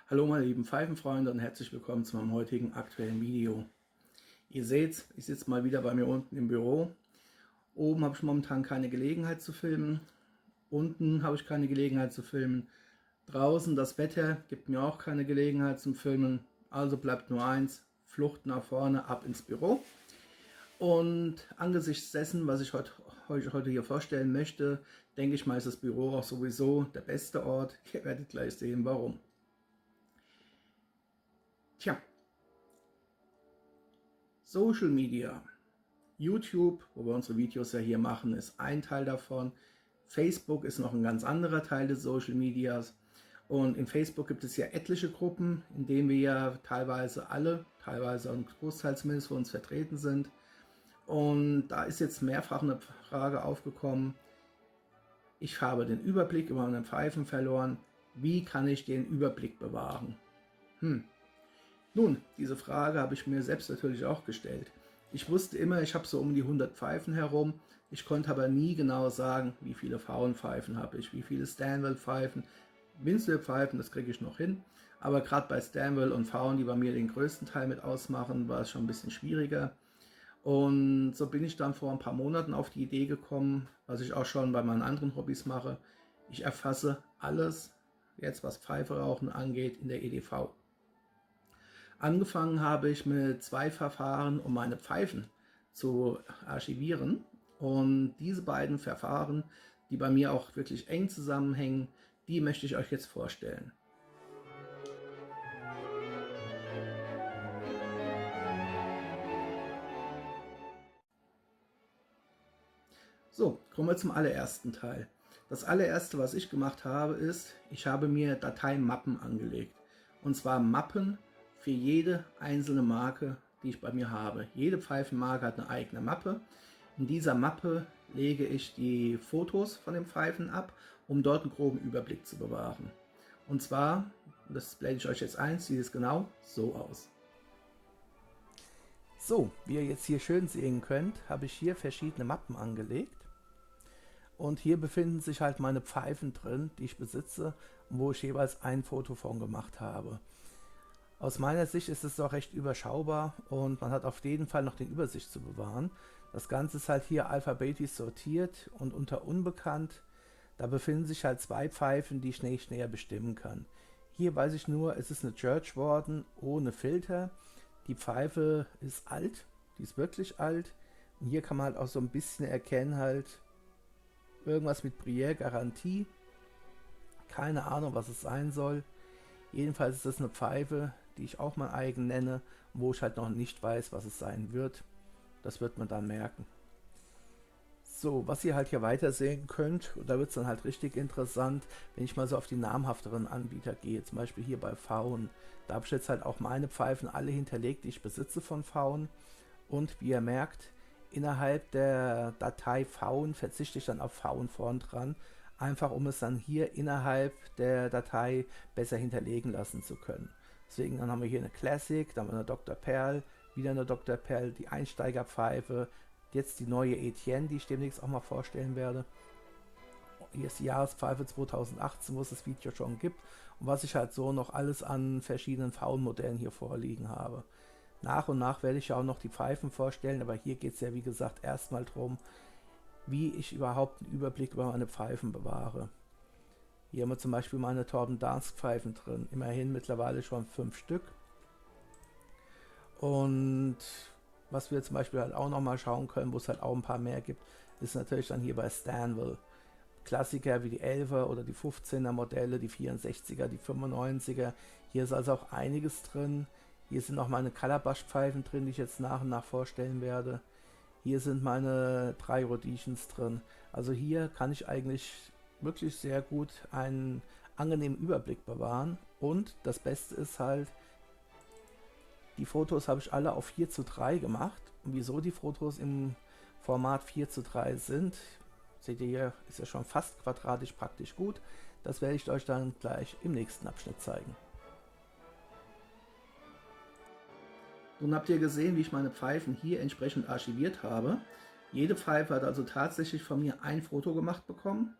Hallo meine lieben Pfeifenfreunde und herzlich willkommen zu meinem heutigen aktuellen Video. Ihr seht, ich sitze mal wieder bei mir unten im Büro. Oben habe ich momentan keine Gelegenheit zu filmen. Unten habe ich keine Gelegenheit zu filmen. Draußen das Wetter gibt mir auch keine Gelegenheit zum Filmen. Also bleibt nur eins, Flucht nach vorne, ab ins Büro. Und angesichts dessen, was ich euch heute hier vorstellen möchte, denke ich mal, ist das Büro auch sowieso der beste Ort. Ihr werdet gleich sehen, warum. Tja, Social Media, YouTube, wo wir unsere Videos ja hier machen, ist ein Teil davon. Facebook ist noch ein ganz anderer Teil des Social Medias. Und in Facebook gibt es ja etliche Gruppen, in denen wir ja teilweise ein Großteil zumindest von uns vertreten sind. Und da ist jetzt mehrfach eine Frage aufgekommen. Ich habe den Überblick über meine Pfeifen verloren. Wie kann ich den Überblick bewahren? Nun, diese Frage habe ich mir selbst natürlich auch gestellt. Ich wusste immer, ich habe so um die 100 Pfeifen herum. Ich konnte aber nie genau sagen, wie viele Pfauenpfeifen habe ich, wie viele Stanwell-Pfeifen, Minstrel-Pfeifen, das kriege ich noch hin. Aber gerade bei Stanwell und Pfauen, die bei mir den größten Teil mit ausmachen, war es schon ein bisschen schwieriger. Und so bin ich dann vor ein paar Monaten auf die Idee gekommen, was ich auch schon bei meinen anderen Hobbys mache. Ich erfasse alles, jetzt was Pfeiferauchen angeht, in der EDV. Angefangen habe ich mit 2 Verfahren, um meine Pfeifen zu archivieren. Und diese beiden Verfahren, die bei mir auch wirklich eng zusammenhängen, die möchte ich euch jetzt vorstellen. So, kommen wir zum allerersten Teil. Das allererste, was ich gemacht habe, ist, ich habe mir Dateimappen angelegt. Und zwar Mappen für jede einzelne Marke, die ich bei mir habe. Jede Pfeifenmarke hat eine eigene Mappe. In dieser Mappe lege ich die Fotos von den Pfeifen ab, um dort einen groben Überblick zu bewahren. Und zwar, das blende ich euch jetzt ein, sieht es genau so aus. So, wie ihr jetzt hier schön sehen könnt, habe ich hier verschiedene Mappen angelegt. Und hier befinden sich halt meine Pfeifen drin, die ich besitze, wo ich jeweils ein Foto von gemacht habe. Aus meiner Sicht ist es doch recht überschaubar und man hat auf jeden Fall noch den Übersicht zu bewahren. Das Ganze ist halt hier alphabetisch sortiert und unter Unbekannt. Da befinden sich halt 2 Pfeifen, die ich nicht näher bestimmen kann. Hier weiß ich nur, es ist eine Church Warden ohne Filter. Die Pfeife ist alt, die ist wirklich alt. Und hier kann man halt auch so ein bisschen erkennen halt irgendwas mit Brière Garantie. Keine Ahnung, was es sein soll. Jedenfalls ist das eine Pfeife, die ich auch mein eigen nenne, wo ich halt noch nicht weiß, was es sein wird. Das wird man dann merken. So, was ihr halt hier weiter sehen könnt, und da wird es dann halt richtig interessant, wenn ich mal so auf die namhafteren Anbieter gehe, zum Beispiel hier bei Pfauen. Da habe ich jetzt halt auch meine Pfeifen alle hinterlegt, die ich besitze von Pfauen. Und wie ihr merkt, innerhalb der Datei Pfauen verzichte ich dann auf Pfauen vorn dran, einfach um es dann hier innerhalb der Datei besser hinterlegen lassen zu können. Deswegen dann haben wir hier eine Classic, dann haben wir eine Dr. Perl, wieder eine Dr. Perl, die Einsteigerpfeife, jetzt die neue Etienne, die ich demnächst auch mal vorstellen werde. Hier ist die Jahrespfeife 2018, wo es das Video schon gibt und was ich halt so noch alles an verschiedenen Pfauenmodellen hier vorliegen habe. Nach und nach werde ich ja auch noch die Pfeifen vorstellen, aber hier geht es ja wie gesagt erstmal darum, wie ich überhaupt einen Überblick über meine Pfeifen bewahre. Hier haben wir zum Beispiel meine Torben Dansk Pfeifen drin, immerhin mittlerweile schon 5 Stück. Und was wir zum Beispiel halt auch nochmal schauen können, wo es halt auch ein paar mehr gibt, ist natürlich dann hier bei Stanville. Klassiker wie die 11er oder die 15er Modelle, die 64er, die 95er. Hier ist also auch einiges drin. Hier sind auch meine Calabash-Pfeifen drin, die ich jetzt nach und nach vorstellen werde. Hier sind meine 3 Rhodesians drin. Also hier kann ich eigentlich wirklich sehr gut einen angenehmen Überblick bewahren. Und das Beste ist halt, die Fotos habe ich alle auf 4:3 gemacht. Und wieso die Fotos im Format 4:3 sind, seht ihr hier, ist ja schon fast quadratisch praktisch gut. Das werde ich euch dann gleich im nächsten Abschnitt zeigen. Nun habt ihr gesehen, wie ich meine Pfeifen hier entsprechend archiviert habe. Jede Pfeife hat also tatsächlich von mir ein Foto gemacht bekommen.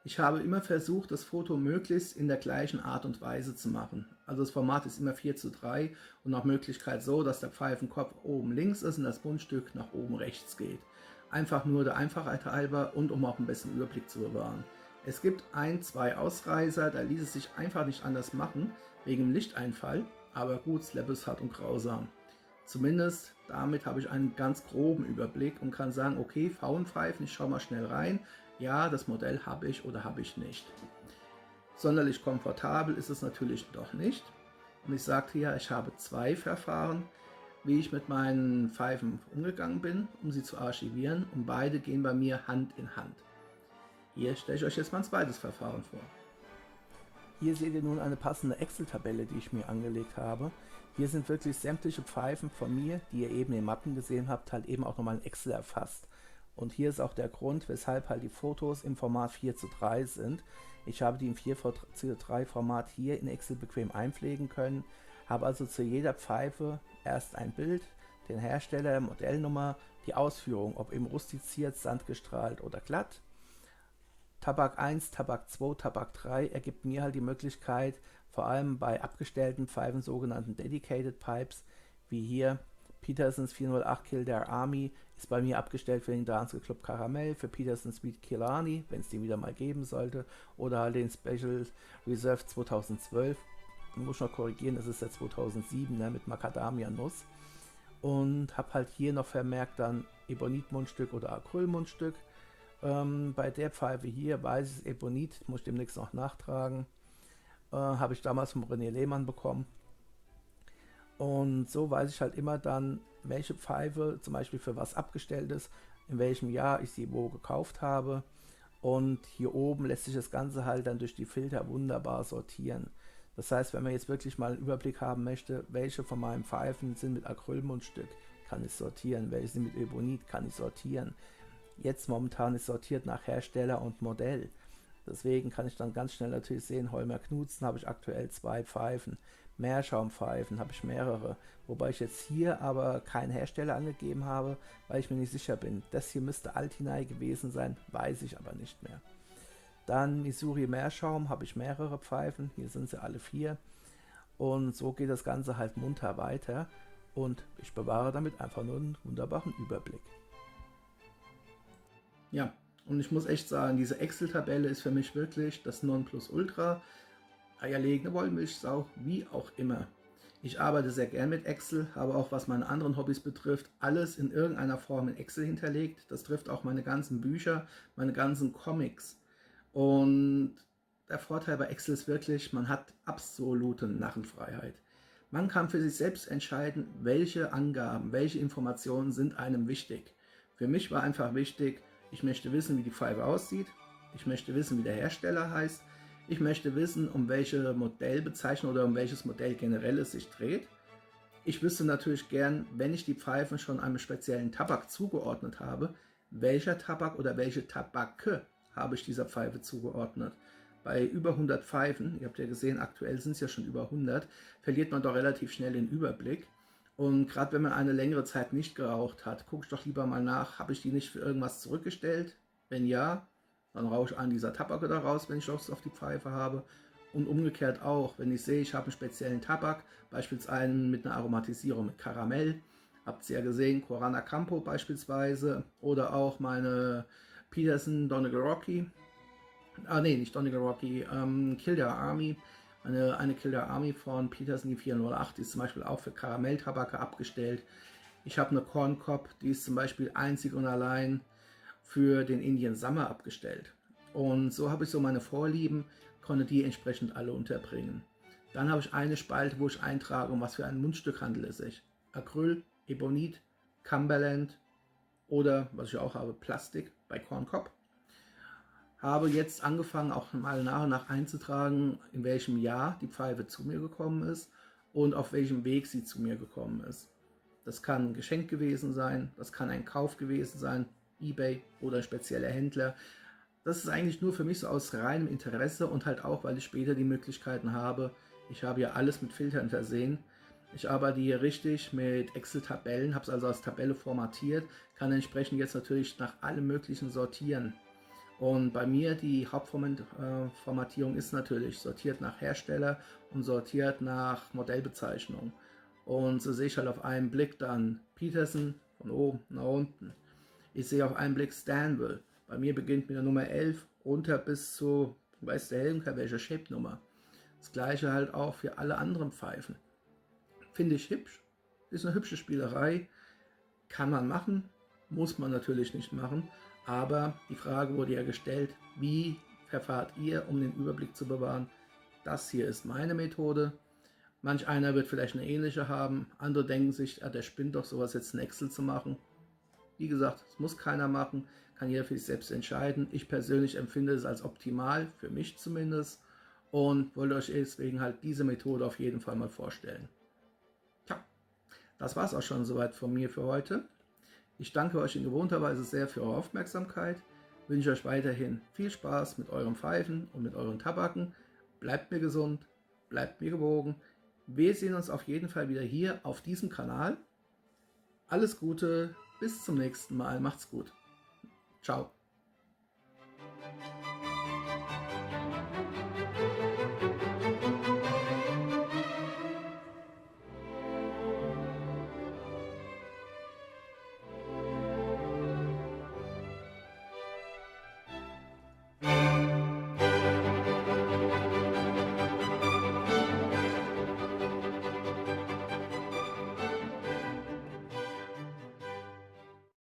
Ich habe immer versucht, das Foto möglichst in der gleichen Art und Weise zu machen. Also das Format ist immer 4:3 und nach Möglichkeit so, dass der Pfeifenkopf oben links ist und das Mundstück nach oben rechts geht. Einfach nur der Einfachheit halber und um auch ein bisschen Überblick zu bewahren. Es gibt 2 Ausreißer, da ließ es sich einfach nicht anders machen, wegen dem Lichteinfall, aber gut, Slap ist hart und grausam. Zumindest damit habe ich einen ganz groben Überblick und kann sagen, okay, Pfauenpfeifen, ich schaue mal schnell rein. Ja, das Modell habe ich oder habe ich nicht. Sonderlich komfortabel ist es natürlich doch nicht. Und ich sagte ja, ich habe 2 Verfahren, wie ich mit meinen Pfeifen umgegangen bin, um sie zu archivieren. Und beide gehen bei mir Hand in Hand. Hier stelle ich euch jetzt mal ein zweites Verfahren vor. Hier seht ihr nun eine passende Excel-Tabelle, die ich mir angelegt habe. Hier sind wirklich sämtliche Pfeifen von mir, die ihr eben in Mappen gesehen habt, halt eben auch nochmal in Excel erfasst. Und hier ist auch der Grund, weshalb halt die Fotos im Format 4:3 sind. Ich habe die im 4:3 Format hier in Excel bequem einpflegen können, habe also zu jeder Pfeife erst ein Bild, den Hersteller, Modellnummer, die Ausführung, ob eben rustiziert, sandgestrahlt oder glatt. Tabak 1, Tabak 2, Tabak 3 ergibt mir halt die Möglichkeit, vor allem bei abgestellten Pfeifen, sogenannten Dedicated Pipes, wie hier Petersons 408 Kildare Army, ist bei mir abgestellt für den Danske Club Caramel, für Peterson Sweet Killarney, wenn es den wieder mal geben sollte, oder halt den Special Reserve 2012. Ich muss noch korrigieren, das ist der 2007, ne, mit Macadamia-Nuss. Und habe halt hier noch vermerkt dann Ebonit-Mundstück oder Acryl-Mundstück. Bei der Pfeife hier, weißes Ebonit, muss ich demnächst noch nachtragen, habe ich damals von René Lehmann bekommen. Und so weiß ich halt immer dann, welche Pfeife zum Beispiel für was abgestellt ist, in welchem Jahr ich sie wo gekauft habe. Und hier oben lässt sich das Ganze halt dann durch die Filter wunderbar sortieren. Das heißt, wenn man jetzt wirklich mal einen Überblick haben möchte, welche von meinen Pfeifen sind mit Acrylmundstück, kann ich sortieren. Welche sind mit Ebonit, kann ich sortieren. Jetzt momentan ist sortiert nach Hersteller und Modell. Deswegen kann ich dann ganz schnell natürlich sehen, Holmer Knudsen habe ich aktuell 2 Pfeifen. Meerschaumpfeifen habe ich mehrere. Wobei ich jetzt hier aber keinen Hersteller angegeben habe, weil ich mir nicht sicher bin. Das hier müsste Altinai gewesen sein, weiß ich aber nicht mehr. Dann Missouri Meerschaum habe ich mehrere Pfeifen. Hier sind sie alle 4. Und so geht das Ganze halt munter weiter. Und ich bewahre damit einfach nur einen wunderbaren Überblick. Ja, und ich muss echt sagen, diese Excel-Tabelle ist für mich wirklich das Nonplusultra. Eierlegende Wollmilchsau, wie auch immer. Ich arbeite sehr gern mit Excel, habe auch, was meine anderen Hobbys betrifft, alles in irgendeiner Form in Excel hinterlegt. Das trifft auch meine ganzen Bücher, meine ganzen Comics. Und der Vorteil bei Excel ist wirklich, man hat absolute Narrenfreiheit. Man kann für sich selbst entscheiden, welche Angaben, welche Informationen sind einem wichtig. Für mich war einfach wichtig, ich möchte wissen, wie die Pfeife aussieht. Ich möchte wissen, wie der Hersteller heißt. Ich möchte wissen, um welche Modellbezeichnung oder um welches Modell generell es sich dreht. Ich wüsste natürlich gern, wenn ich die Pfeifen schon einem speziellen Tabak zugeordnet habe, welcher Tabak oder welche Tabake habe ich dieser Pfeife zugeordnet. Bei über 100 Pfeifen, ihr habt ja gesehen, aktuell sind es ja schon über 100, verliert man doch relativ schnell den Überblick. Und gerade wenn man eine längere Zeit nicht geraucht hat, gucke ich doch lieber mal nach, habe ich die nicht für irgendwas zurückgestellt? Wenn ja, dann rauche ich einen dieser Tabake da raus, wenn ich Lust auf die Pfeife habe. Und umgekehrt auch, wenn ich sehe, ich habe einen speziellen Tabak, beispielsweise einen mit einer Aromatisierung mit Karamell, habt ihr ja gesehen, Corona Campo beispielsweise, oder auch meine Peterson Donegal Rocky, nicht Donegal Rocky, Kill Their Army, eine Kill Their Army von Peterson, die 408, die ist zum Beispiel auch für Karamelltabake abgestellt. Ich habe eine Corn Cob, die ist zum Beispiel einzig und allein für den Indian Summer abgestellt. Und so habe ich so meine Vorlieben, konnte die entsprechend alle unterbringen. Dann habe ich eine Spalte, wo ich eintrage, um was für ein Mundstück handelt es sich. Acryl, Ebonit, Cumberland oder, was ich auch habe, Plastik bei Corn Cob. Habe jetzt angefangen, auch mal nach und nach einzutragen, in welchem Jahr die Pfeife zu mir gekommen ist und auf welchem Weg sie zu mir gekommen ist. Das kann ein Geschenk gewesen sein, das kann ein Kauf gewesen sein, eBay oder spezieller Händler. Das ist eigentlich nur für mich so aus reinem Interesse und halt auch, weil ich später die Möglichkeiten habe. Ich habe ja alles mit Filtern versehen. Ich arbeite hier richtig mit Excel-Tabellen, habe es also als Tabelle formatiert, kann entsprechend jetzt natürlich nach allem Möglichen sortieren. Und bei mir die Hauptformatierung ist natürlich sortiert nach Hersteller und sortiert nach Modellbezeichnung. Und so sehe ich halt auf einen Blick dann Peterson von oben nach unten. Ich sehe auf einen Blick Stanwell. Bei mir beginnt mit der Nummer 11 runter bis zu, weiß der Helmker, welche Shape-Nummer. Das gleiche halt auch für alle anderen Pfeifen. Finde ich hübsch, ist eine hübsche Spielerei, kann man machen, muss man natürlich nicht machen, aber die Frage wurde ja gestellt, wie verfahrt ihr, um den Überblick zu bewahren? Das hier ist meine Methode. Manch einer wird vielleicht eine ähnliche haben, andere denken sich, der spinnt doch, sowas jetzt in Excel zu machen. Wie gesagt, es muss keiner machen, kann jeder für sich selbst entscheiden. Ich persönlich empfinde es als optimal, für mich zumindest, und wollte euch deswegen halt diese Methode auf jeden Fall mal vorstellen. Tja, das war es auch schon soweit von mir für heute. Ich danke euch in gewohnter Weise sehr für eure Aufmerksamkeit, wünsche euch weiterhin viel Spaß mit euren Pfeifen und mit euren Tabaken. Bleibt mir gesund, bleibt mir gewogen. Wir sehen uns auf jeden Fall wieder hier auf diesem Kanal. Alles Gute, bis zum nächsten Mal, macht's gut. Ciao.